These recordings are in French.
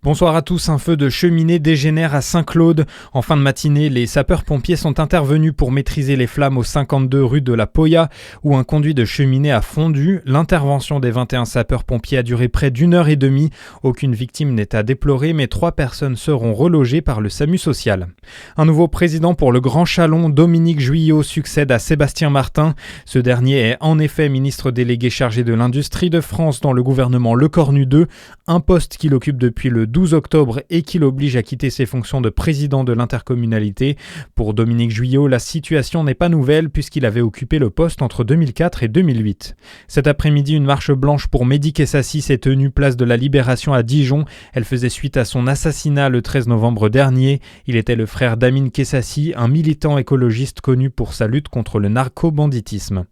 Bonsoir à tous, un feu de cheminée dégénère à Saint-Claude. En fin de matinée, les sapeurs-pompiers sont intervenus pour maîtriser les flammes au 52 rue de la Poya, où un conduit de cheminée a fondu. L'intervention des 21 sapeurs-pompiers a duré près d'1h30. Aucune victime n'est à déplorer, mais 3 personnes seront relogées par le SAMU social. Un nouveau président pour le Grand Chalon, Dominique Juillot, succède à Sébastien Martin. Ce dernier est en effet ministre délégué chargé de l'industrie de France dans le gouvernement Lecornu II, un poste qu'il occupe depuis le 12 octobre et qui l'oblige à quitter ses fonctions de président de l'intercommunalité. Pour Dominique Juillot, la situation n'est pas nouvelle puisqu'il avait occupé le poste entre 2004 et 2008. Cet après-midi, une marche blanche pour Mehdi Kessassi s'est tenue place de la Libération à Dijon. Elle faisait suite à son assassinat le 13 novembre dernier. Il était le frère d'Amine Kessassi, un militant écologiste connu pour sa lutte contre le narco-banditisme.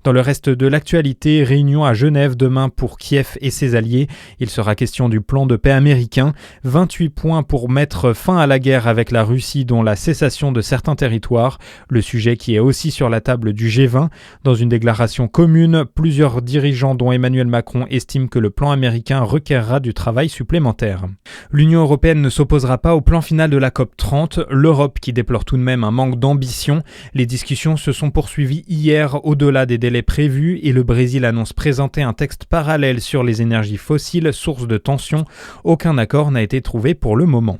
Dans le reste de l'actualité, réunion à Genève demain pour Kiev et ses alliés. Il sera question du plan de paix américain. 28 points pour mettre fin à la guerre avec la Russie, dont la cessation de certains territoires. Le sujet qui est aussi sur la table du G20. Dans une déclaration commune, plusieurs dirigeants dont Emmanuel Macron estiment que le plan américain requerra du travail supplémentaire. L'Union européenne ne s'opposera pas au plan final de la COP30. L'Europe qui déplore tout de même un manque d'ambition. Les discussions se sont poursuivies hier au-delà des délais prévus et le Brésil annonce présenter un texte parallèle sur les énergies fossiles, source de tension. Aucun accord n'a été trouvé pour le moment.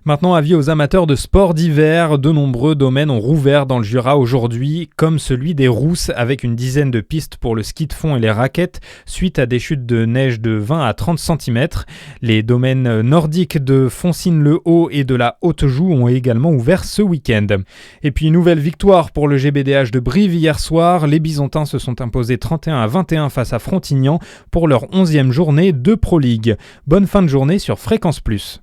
Maintenant, avis aux amateurs de sport d'hiver. De nombreux domaines ont rouvert dans le Jura aujourd'hui, comme celui des Rousses, avec une dizaine de pistes pour le ski de fond et les raquettes, suite à des chutes de neige de 20 à 30 cm. Les domaines nordiques de Foncine-le-Haut et de la Haute-Joux ont également ouvert ce week-end. Et puis, nouvelle victoire pour le GBDH de Brive hier soir. Les Bisontins se sont imposés 31-21 face à Frontignan pour leur 11e journée de Pro League. Bonne fin de journée sur Fréquence Plus.